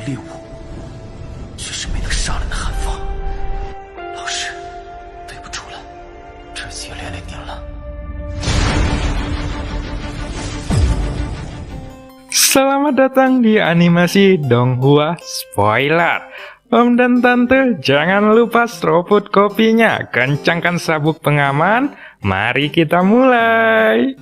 猎物，却是没能杀人的寒风。老师，对不住了，这次也连累您了。Selamat datang di animasi Donghua Spoiler. Om dan Tante, jangan lupa seruput kopinya, kencangkan sabuk pengaman, mari kita mulai.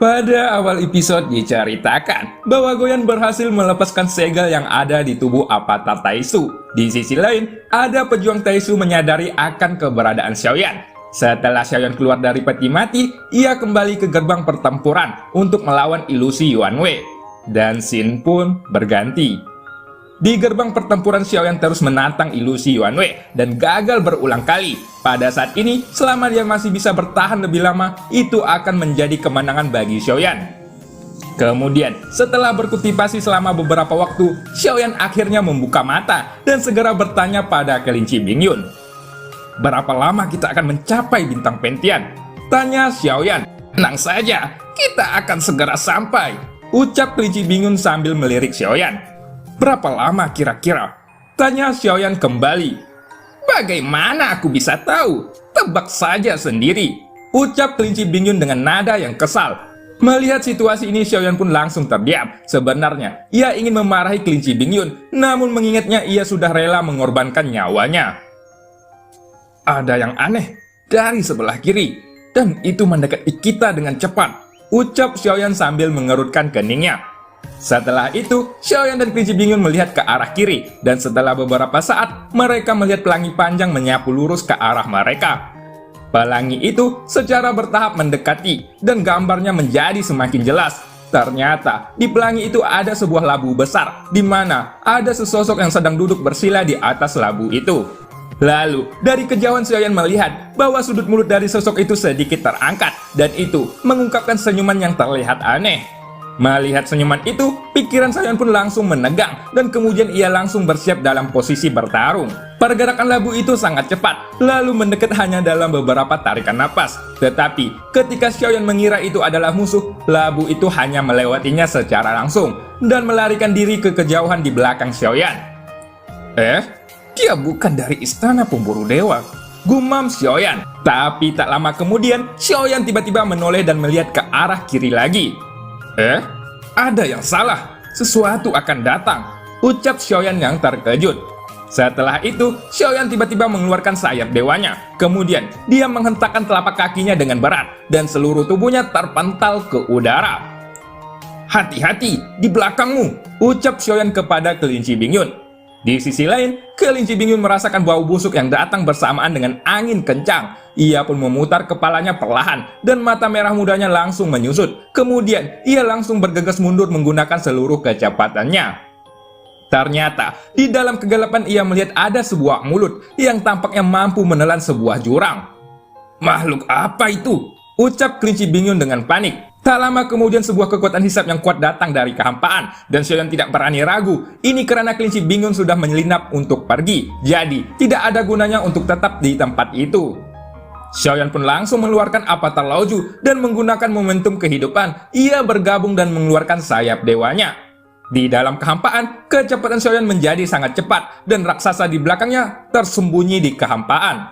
Pada awal episode diceritakan bahwa Goyan berhasil melepaskan segel yang ada di tubuh Avatar Taisu. Di sisi lain, ada pejuang Taisu menyadari akan keberadaan Xiaoyan. Setelah Xiaoyan keluar dari peti mati, ia kembali ke gerbang pertempuran untuk melawan ilusi Yuan Wei. Dan scene pun berganti. Di gerbang pertempuran, Xiaoyan terus menantang ilusi Yuan Wei dan gagal berulang kali. Pada saat ini, selama dia masih bisa bertahan lebih lama, itu akan menjadi kemenangan bagi Xiaoyan. Kemudian, setelah berkultivasi selama beberapa waktu, Xiaoyan akhirnya membuka mata dan segera bertanya pada kelinci Bingyun. "Berapa lama kita akan mencapai bintang Pentian?" tanya Xiaoyan. "Tenang saja, kita akan segera sampai," ucap kelinci Bingyun sambil melirik Xiaoyan. "Berapa lama kira-kira?" tanya Xiaoyan kembali. "Bagaimana aku bisa tahu? Tebak saja sendiri," ucap kelinci Bingyun dengan nada yang kesal. Melihat situasi ini, Xiaoyan pun langsung terdiam. Sebenarnya, ia ingin memarahi kelinci Bingyun, namun mengingatnya ia sudah rela mengorbankan nyawanya. "Ada yang aneh dari sebelah kiri, dan itu mendekati kita dengan cepat," ucap Xiaoyan sambil mengerutkan keningnya. Setelah itu, Xiaoyan dan kelinci Bingyun melihat ke arah kiri, dan setelah beberapa saat, mereka melihat pelangi panjang menyapu lurus ke arah mereka. Pelangi itu secara bertahap mendekati, dan gambarnya menjadi semakin jelas. Ternyata, di pelangi itu ada sebuah labu besar, di mana ada sesosok yang sedang duduk bersila di atas labu itu. Lalu, dari kejauhan Xiaoyan melihat bahwa sudut mulut dari sosok itu sedikit terangkat, dan itu mengungkapkan senyuman yang terlihat aneh. Melihat senyuman itu, pikiran Xiaoyan pun langsung menegang, dan kemudian ia langsung bersiap dalam posisi bertarung. Pergerakan labu itu sangat cepat, lalu mendekat hanya dalam beberapa tarikan napas. Tetapi, ketika Xiaoyan mengira itu adalah musuh, labu itu hanya melewatinya secara langsung, dan melarikan diri ke kejauhan di belakang Xiaoyan. Dia bukan dari istana pemburu dewa," gumam Xiaoyan. Tapi tak lama kemudian, Xiaoyan tiba-tiba menoleh dan melihat ke arah kiri lagi. Ada yang salah. Sesuatu akan datang," ucap Xiaoyan yang terkejut. Setelah itu, Xiaoyan tiba-tiba mengeluarkan sayap dewanya. Kemudian, dia menghentakkan telapak kakinya dengan berat, dan seluruh tubuhnya terpental ke udara. "Hati-hati, di belakangmu," ucap Xiaoyan kepada kelinci Bingyun. Di sisi lain, kelinci Bingyun merasakan bau busuk yang datang bersamaan dengan angin kencang. Ia pun memutar kepalanya perlahan, dan mata merah mudanya langsung menyusut. Kemudian, ia langsung bergegas mundur menggunakan seluruh kecepatannya. Ternyata, di dalam kegelapan ia melihat ada sebuah mulut yang tampaknya mampu menelan sebuah jurang. "Makhluk apa itu?" ucap kelinci Bingyun dengan panik. Tak lama kemudian sebuah kekuatan hisap yang kuat datang dari kehampaan, dan Xiaoyan tidak berani ragu. Ini karena kelinci Bingyun sudah menyelinap untuk pergi, jadi tidak ada gunanya untuk tetap di tempat itu. Xiaoyan pun langsung mengeluarkan Avatar Laoju, dan menggunakan momentum kehidupan, ia bergabung dan mengeluarkan sayap dewanya. Di dalam kehampaan, kecepatan Xiaoyan menjadi sangat cepat, dan raksasa di belakangnya tersembunyi di kehampaan.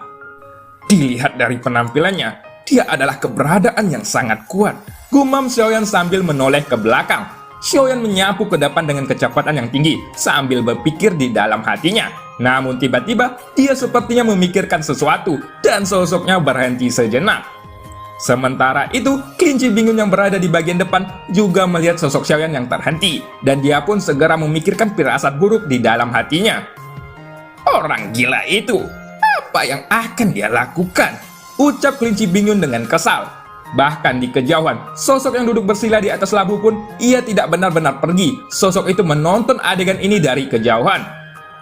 Dilihat dari penampilannya, dia adalah keberadaan yang sangat kuat, gumam Xiaoyan sambil menoleh ke belakang. Xiaoyan menyapu ke depan dengan kecepatan yang tinggi sambil berpikir di dalam hatinya. Namun tiba-tiba dia sepertinya memikirkan sesuatu dan sosoknya berhenti sejenak. Sementara itu, kelinci Bingyun yang berada di bagian depan juga melihat sosok Xiaoyan yang terhenti, dan dia pun segera memikirkan firasat buruk di dalam hatinya. "Orang gila itu, apa yang akan dia lakukan?" ucap kelinci Bingyun dengan kesal. Bahkan di kejauhan, sosok yang duduk bersila di atas labu pun ia tidak benar-benar pergi. Sosok itu menonton adegan ini dari kejauhan.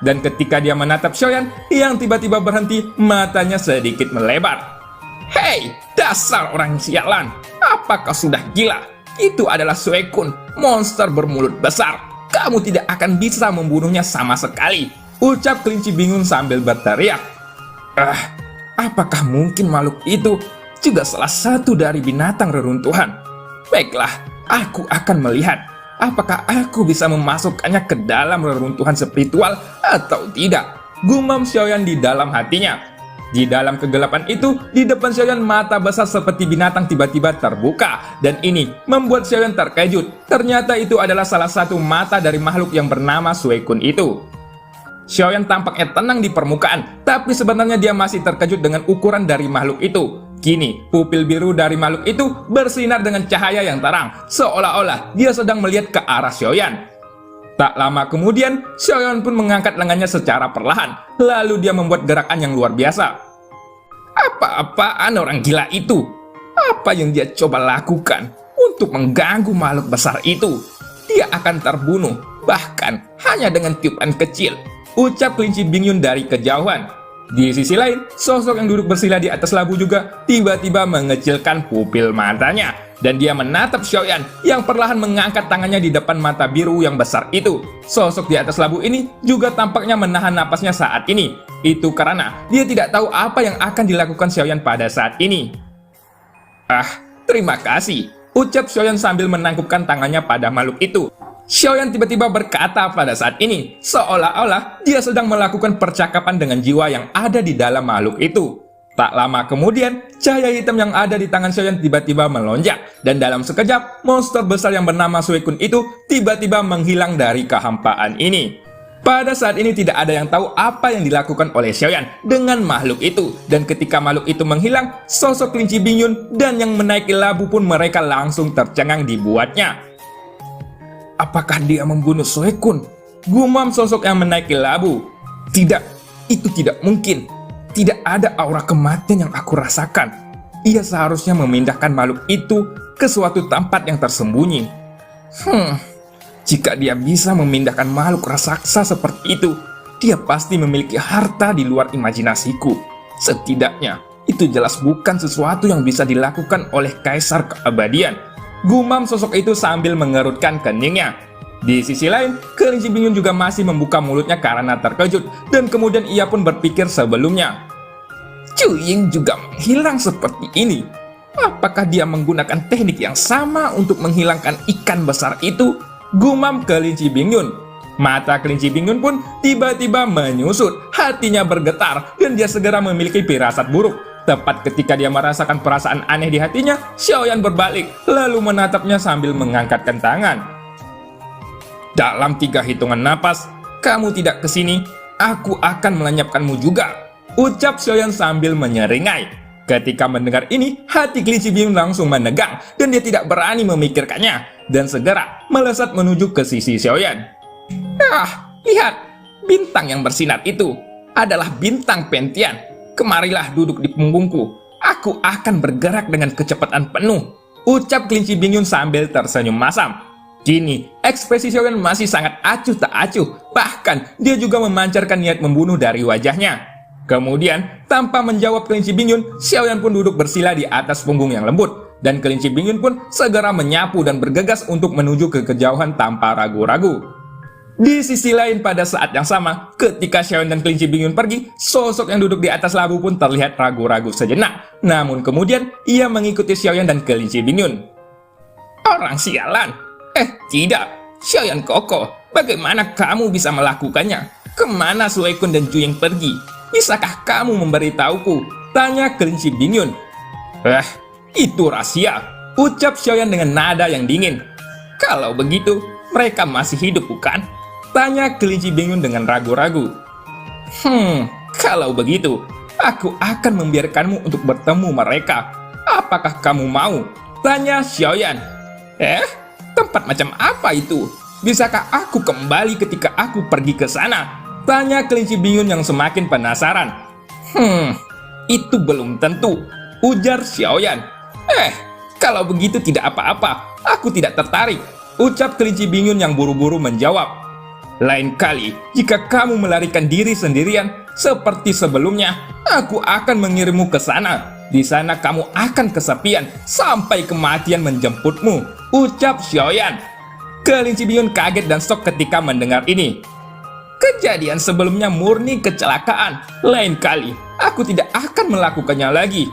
Dan ketika dia menatap Xiaoyan yang tiba-tiba berhenti, matanya sedikit melebar. "Hei, dasar orang sialan, apakah sudah gila? Itu adalah Suekun, monster bermulut besar. Kamu tidak akan bisa membunuhnya sama sekali," ucap kelinci Bingyun sambil berteriak. Apakah mungkin makhluk itu juga salah satu dari binatang reruntuhan? Baiklah, aku akan melihat. apakah aku bisa memasukkannya ke dalam reruntuhan spiritual atau tidak? Gumam Xiaoyan di dalam hatinya. Di dalam kegelapan itu, di depan Xiaoyan mata besar seperti binatang tiba-tiba terbuka. Dan ini membuat Xiaoyan terkejut. Ternyata itu adalah salah satu mata dari makhluk yang bernama Suekun itu. Xiaoyan tampaknya tenang di permukaan, tapi sebenarnya dia masih terkejut dengan ukuran dari makhluk itu. Kini, pupil biru dari makhluk itu bersinar dengan cahaya yang terang, seolah-olah dia sedang melihat ke arah Xiaoyan. Tak lama kemudian, Xiaoyan pun mengangkat lengannya secara perlahan, lalu dia membuat gerakan yang luar biasa. Apa-apaan orang gila itu? Apa yang dia coba lakukan untuk mengganggu makhluk besar itu? Dia akan terbunuh, bahkan hanya dengan tiupan kecil, ucap kelinci Bingyun dari kejauhan. Di sisi lain, sosok yang duduk bersila di atas labu juga tiba-tiba mengecilkan pupil matanya. Dan dia menatap Xiaoyan yang perlahan mengangkat tangannya di depan mata biru yang besar itu. Sosok di atas labu ini juga tampaknya menahan napasnya saat ini. Itu karena dia tidak tahu apa yang akan dilakukan Xiaoyan pada saat ini. Terima kasih, ucap Xiaoyan sambil menangkupkan tangannya pada makhluk itu. Xiaoyan tiba-tiba berkata pada saat ini, seolah-olah dia sedang melakukan percakapan dengan jiwa yang ada di dalam makhluk itu. Tak lama kemudian, cahaya hitam yang ada di tangan Xiaoyan tiba-tiba melonjak, dan dalam sekejap, monster besar yang bernama Suekun itu tiba-tiba menghilang dari kehampaan ini. Pada saat ini tidak ada yang tahu apa yang dilakukan oleh Xiaoyan dengan makhluk itu, dan ketika makhluk itu menghilang, sosok kelinci Bingyun dan yang menaiki labu pun mereka langsung tercengang dibuatnya. Apakah dia membunuh Suekun? Gumam sosok yang menaiki labu. Tidak, itu tidak mungkin. Tidak ada aura kematian yang aku rasakan. Ia seharusnya memindahkan makhluk itu ke suatu tempat yang tersembunyi. Jika dia bisa memindahkan makhluk raksasa seperti itu, dia pasti memiliki harta di luar imajinasiku. Setidaknya, itu jelas bukan sesuatu yang bisa dilakukan oleh Kaisar Keabadian. Gumam sosok itu sambil mengerutkan keningnya. Di sisi lain, kelinci Bingyun juga masih membuka mulutnya karena terkejut, dan kemudian ia pun berpikir sebelumnya. Cuying juga menghilang seperti ini. Apakah dia menggunakan teknik yang sama untuk menghilangkan ikan besar itu? Gumam kelinci Bingyun. Mata kelinci Bingyun pun tiba-tiba menyusut, hatinya bergetar, dan dia segera memiliki firasat buruk. Tepat ketika dia merasakan perasaan aneh di hatinya, Xiaoyan berbalik, lalu menatapnya sambil mengangkatkan tangan. Dalam 3 hitungan napas, kamu tidak kesini, aku akan melenyapkanmu juga, ucap Xiaoyan sambil menyeringai. Ketika mendengar ini, hati kelinci Bingyun langsung menegang, dan dia tidak berani memikirkannya, dan segera melesat menuju ke sisi Xiaoyan. Lihat, bintang yang bersinar itu adalah bintang Pentian. Kemarilah duduk di punggungku, aku akan bergerak dengan kecepatan penuh, ucap kelinci Bingyun sambil tersenyum masam. Kini, ekspresi Xiaoyan masih sangat acuh tak acuh, bahkan dia juga memancarkan niat membunuh dari wajahnya. Kemudian, tanpa menjawab kelinci Bingyun, Xiaoyan pun duduk bersila di atas punggung yang lembut, dan kelinci Bingyun pun segera menyapu dan bergegas untuk menuju ke kejauhan tanpa ragu-ragu. Di sisi lain pada saat yang sama, ketika Xiaoyan dan kelinci Bingyun pergi, sosok yang duduk di atas labu pun terlihat ragu-ragu sejenak. Namun kemudian, ia mengikuti Xiaoyan dan kelinci Bingyun. Orang sialan! Tidak, Xiaoyan Koko, bagaimana kamu bisa melakukannya? Kemana Suekun dan Juying pergi? Bisakah kamu memberitahuku? Tanya kelinci Bingyun. Itu rahasia, ucap Xiaoyan dengan nada yang dingin. Kalau begitu, mereka masih hidup bukan? Tanya kelinci Bingyun dengan ragu-ragu. Kalau begitu, aku akan membiarkanmu untuk bertemu mereka. Apakah kamu mau? Tanya Xiaoyan. Tempat macam apa itu? Bisakah aku kembali ketika aku pergi ke sana? Tanya kelinci Bingyun yang semakin penasaran. Itu belum tentu, ujar Xiaoyan. Kalau begitu tidak apa-apa, aku tidak tertarik, ucap kelinci Bingyun yang buru-buru menjawab. Lain kali, jika kamu melarikan diri sendirian seperti sebelumnya, aku akan mengirimmu ke sana. Di sana kamu akan kesepian sampai kematian menjemputmu, ucap Xiaoyan. Kelinci Bingyun kaget dan shock ketika mendengar ini. Kejadian sebelumnya murni kecelakaan. Lain kali, aku tidak akan melakukannya lagi.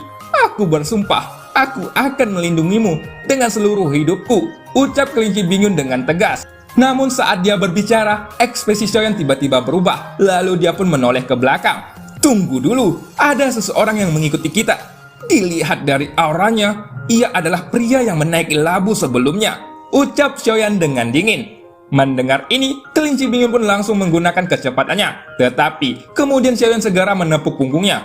Aku bersumpah, aku akan melindungimu dengan seluruh hidupku, ucap kelinci bingung dengan tegas. Namun saat dia berbicara, ekspresi Xiaoyan tiba-tiba berubah, lalu dia pun menoleh ke belakang. Tunggu dulu, ada seseorang yang mengikuti kita. Dilihat dari auranya, ia adalah pria yang menaiki labu sebelumnya, ucap Xiaoyan dengan dingin. Mendengar ini, kelinci bingung pun langsung menggunakan kecepatannya. Tetapi, kemudian Xiaoyan segera menepuk punggungnya.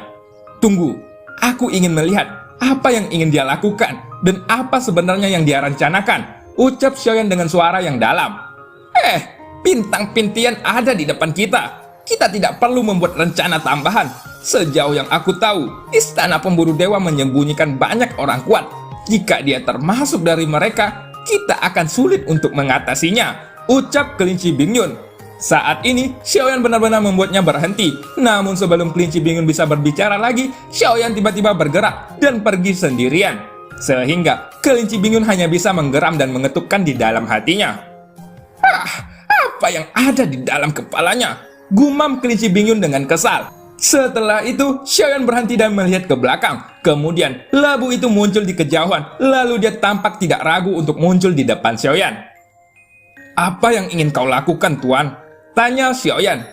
Tunggu, aku ingin melihat apa yang ingin dia lakukan dan apa sebenarnya yang dia rencanakan, ucap Xiaoyan dengan suara yang dalam. Bintang Pentian ada di depan kita. Kita tidak perlu membuat rencana tambahan. Sejauh yang aku tahu, Istana Pemburu Dewa menyembunyikan banyak orang kuat. Jika dia termasuk dari mereka, kita akan sulit untuk mengatasinya, ucap kelinci Bingyun. Saat ini, Xiaoyan benar-benar membuatnya berhenti. Namun sebelum kelinci Bingyun bisa berbicara lagi, Xiaoyan tiba-tiba bergerak dan pergi sendirian. Sehingga kelinci Bingyun hanya bisa menggeram dan mengetukkan di dalam hatinya. Apa yang ada di dalam kepalanya? Gumam kelinci Bingyun dengan kesal. Setelah itu, Xiaoyan berhenti dan melihat ke belakang. Kemudian, labu itu muncul di kejauhan. Lalu dia tampak tidak ragu untuk muncul di depan Xiaoyan. Apa yang ingin kau lakukan, Tuan? Tanya Xiaoyan.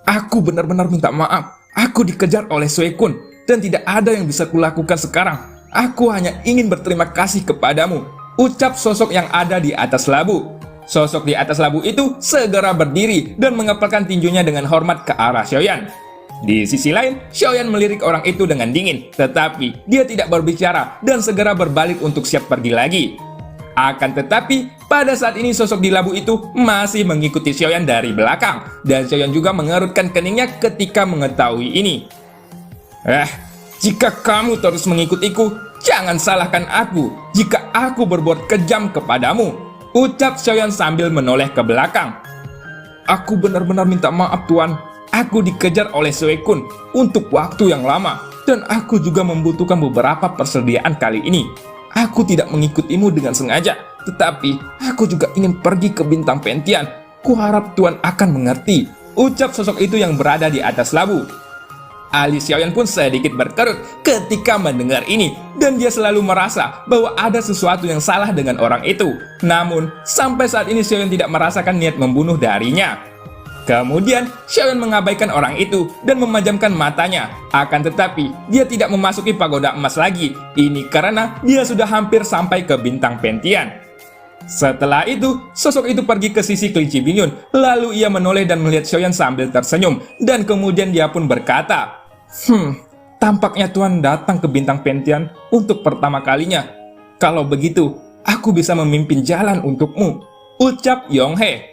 Aku benar-benar minta maaf. Aku dikejar oleh Sui Kun dan tidak ada yang bisa kulakukan sekarang. Aku hanya ingin berterima kasih kepadamu, ucap sosok yang ada di atas labu. Sosok di atas labu itu segera berdiri dan mengepalkan tinjunya dengan hormat ke arah Xiaoyan. Di sisi lain, Xiaoyan melirik orang itu dengan dingin, tetapi dia tidak berbicara dan segera berbalik untuk siap pergi lagi. Akan tetapi, pada saat ini sosok di labu itu masih mengikuti Xiaoyan dari belakang, dan Xiaoyan juga mengerutkan keningnya ketika mengetahui ini. Jika kamu terus mengikutiku, jangan salahkan aku jika aku berbuat kejam kepadamu, ucap Xiaoyan sambil menoleh ke belakang. Aku benar-benar minta maaf, Tuan. Aku dikejar oleh Sui Kun untuk waktu yang lama, dan aku juga membutuhkan beberapa persediaan kali ini. Aku tidak mengikutimu dengan sengaja, tetapi aku juga ingin pergi ke Bintang Pentian. Kuharap Tuan akan mengerti, ucap sosok itu yang berada di atas labu. Alis Xiaoyan pun sedikit berkerut ketika mendengar ini, dan dia selalu merasa bahwa ada sesuatu yang salah dengan orang itu. Namun, sampai saat ini Xiaoyan tidak merasakan niat membunuh darinya. Kemudian, Xiaoyan mengabaikan orang itu dan memejamkan matanya. Akan tetapi, dia tidak memasuki pagoda emas lagi. Ini karena dia sudah hampir sampai ke Bintang Pentian. Setelah itu, sosok itu pergi ke sisi kelinci Bingyun. Lalu ia menoleh dan melihat Xiaoyan sambil tersenyum. Dan kemudian dia pun berkata, tampaknya Tuan datang ke Bintang Pentian untuk pertama kalinya. Kalau begitu, aku bisa memimpin jalan untukmu, ucap Yonghe.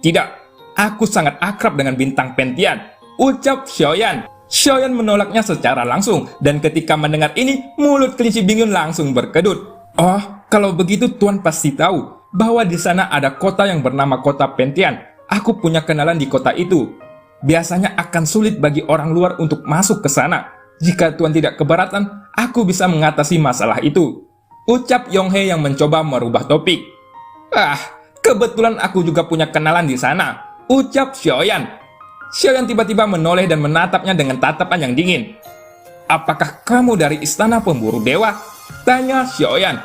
Tidak. Aku sangat akrab dengan Bintang Pentian, ucap Xiaoyan. Xiaoyan menolaknya secara langsung, dan ketika mendengar ini, mulut kelinci Bingyun langsung berkedut. Kalau begitu Tuan pasti tahu bahwa di sana ada kota yang bernama Kota Pentian. Aku punya kenalan di kota itu. Biasanya akan sulit bagi orang luar untuk masuk ke sana. Jika Tuan tidak keberatan, aku bisa mengatasi masalah itu, ucap Yonghe yang mencoba merubah topik. Kebetulan aku juga punya kenalan di sana, ucap Xiaoyan. Xiaoyan tiba-tiba menoleh dan menatapnya dengan tatapan yang dingin. Apakah kamu dari Istana Pemburu Dewa? Tanya Xiaoyan.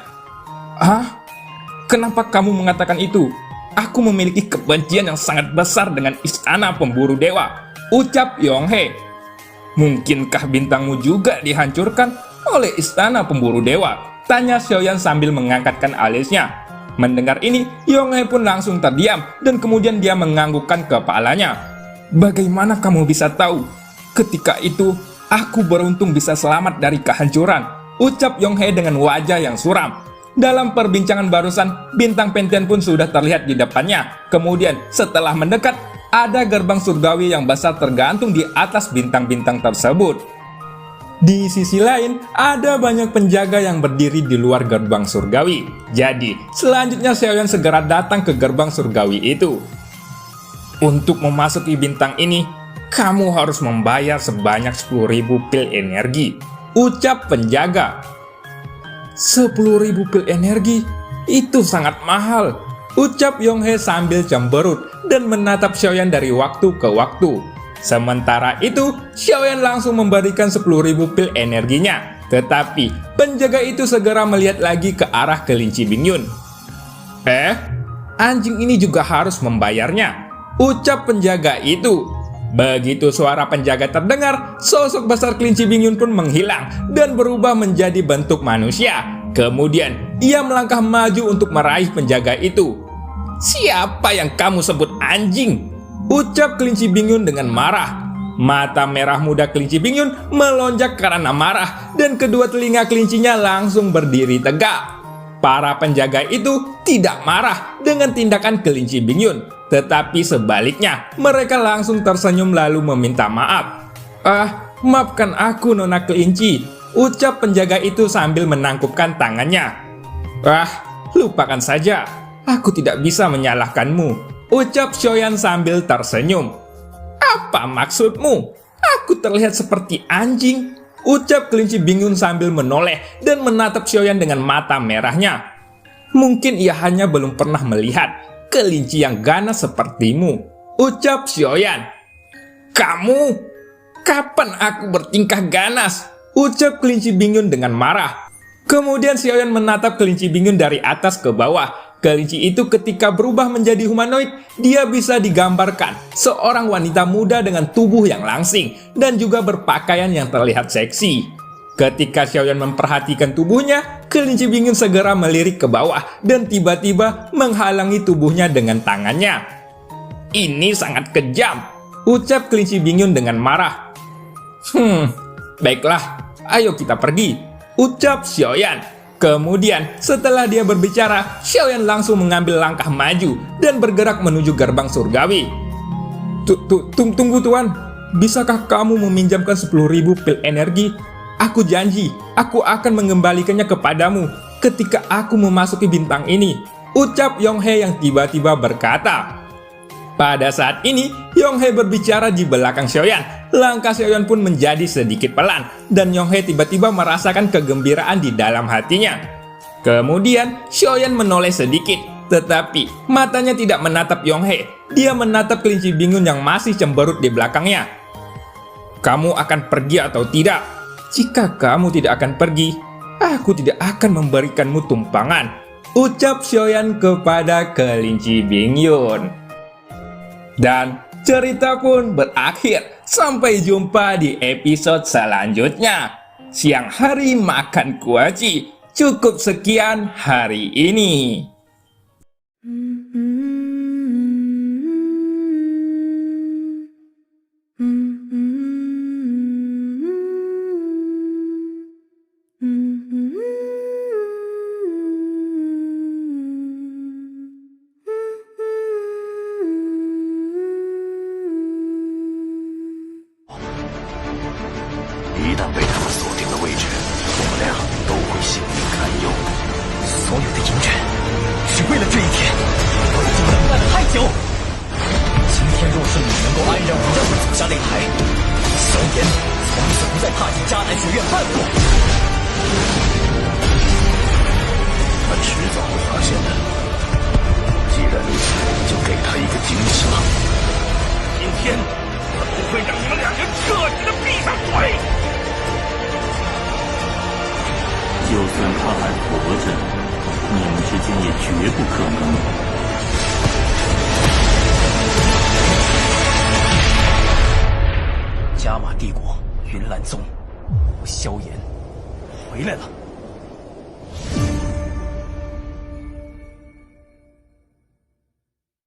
Kenapa kamu mengatakan itu? Aku memiliki kebencian yang sangat besar dengan Istana Pemburu Dewa, ucap Yonghe. Mungkinkah bintangmu juga dihancurkan oleh Istana Pemburu Dewa? Tanya Xiaoyan sambil mengangkatkan alisnya. Mendengar ini, Yonghe pun langsung terdiam dan kemudian dia menganggukkan kepalanya. Bagaimana kamu bisa tahu? Ketika itu, aku beruntung bisa selamat dari kehancuran, ucap Yonghe dengan wajah yang suram. Dalam perbincangan barusan, Bintang Pentian pun sudah terlihat di depannya. Kemudian, setelah mendekat, ada gerbang surgawi yang besar tergantung di atas bintang-bintang tersebut. Di sisi lain, ada banyak penjaga yang berdiri di luar gerbang surgawi. Jadi, selanjutnya Xiaoyan segera datang ke gerbang surgawi itu. Untuk memasuki bintang ini, kamu harus membayar sebanyak 10.000 pil energi, ucap penjaga. 10.000 pil energi? Itu sangat mahal, ucap Yonghe sambil cemberut dan menatap Xiaoyan dari waktu ke waktu. Sementara itu, Xiaoyan langsung memberikan 10.000 pil energinya. Tetapi penjaga itu segera melihat lagi ke arah kelinci Bingyun. Anjing ini juga harus membayarnya, ucap penjaga itu. Begitu suara penjaga terdengar, sosok besar kelinci Bingyun pun menghilang dan berubah menjadi bentuk manusia. Kemudian ia melangkah maju untuk meraih penjaga itu. "Siapa yang kamu sebut anjing?" ucap kelinci Bingyun dengan marah. Mata merah muda kelinci Bingyun melonjak karena marah dan kedua telinga kelincinya langsung berdiri tegak. Para penjaga itu tidak marah dengan tindakan kelinci Bingyun, tetapi sebaliknya mereka langsung tersenyum lalu meminta maaf. Maafkan aku Nona Kelinci, ucap penjaga itu sambil menangkupkan tangannya. Lupakan saja, aku tidak bisa menyalahkanmu, ucap Xiaoyan sambil tersenyum. Apa maksudmu? Aku terlihat seperti anjing, ucap kelinci Bingyun sambil menoleh dan menatap Xiaoyan dengan mata merahnya. Mungkin ia hanya belum pernah melihat kelinci yang ganas sepertimu, ucap Xiaoyan. Kamu? Kapan aku bertingkah ganas? Ucap kelinci Bingyun dengan marah. Kemudian Xiaoyan menatap kelinci Bingyun dari atas ke bawah. Kelinci itu ketika berubah menjadi humanoid, dia bisa digambarkan seorang wanita muda dengan tubuh yang langsing dan juga berpakaian yang terlihat seksi. Ketika Xiaoyan memperhatikan tubuhnya, kelinci Bingyun segera melirik ke bawah dan tiba-tiba menghalangi tubuhnya dengan tangannya. Ini sangat kejam, ucap kelinci Bingyun dengan marah. Baiklah, ayo kita pergi, ucap Xiaoyan. Kemudian, setelah dia berbicara, Xiaoyan langsung mengambil langkah maju dan bergerak menuju gerbang surgawi. Tunggu tuan, bisakah kamu meminjamkan 10.000 pil energi? Aku janji, aku akan mengembalikannya kepadamu ketika aku memasuki bintang ini, ucap Yonghe yang tiba-tiba berkata. Pada saat ini, Yonghe berbicara di belakang Xiaoyan. Langkah Xiaoyan pun menjadi sedikit pelan, dan Yonghe tiba-tiba merasakan kegembiraan di dalam hatinya. Kemudian, Xiaoyan menoleh sedikit, tetapi matanya tidak menatap Yonghe. Dia menatap kelinci Bingyun yang masih cemberut di belakangnya. Kamu akan pergi atau tidak? Jika kamu tidak akan pergi, aku tidak akan memberikanmu tumpangan, ucap Xiaoyan kepada kelinci Bingyun. Dan cerita pun berakhir. Sampai jumpa di episode selanjutnya. Siang hari makan kuaci. Cukup sekian hari ini.一旦被他们锁定了位置，我们俩都会性命堪忧。所有的迎战，是为了这一天。我已经等待了太久。今天若是你能够安然无恙地走下擂台，萧炎从此不再踏进迦南学院半步。他迟早会发现的。既然如此，就给他一个惊喜吧。今天我不会让你们两人彻底的闭上嘴。就算他还活着，你们之间也绝不可能。加玛帝国云岚宗，我萧炎回来了。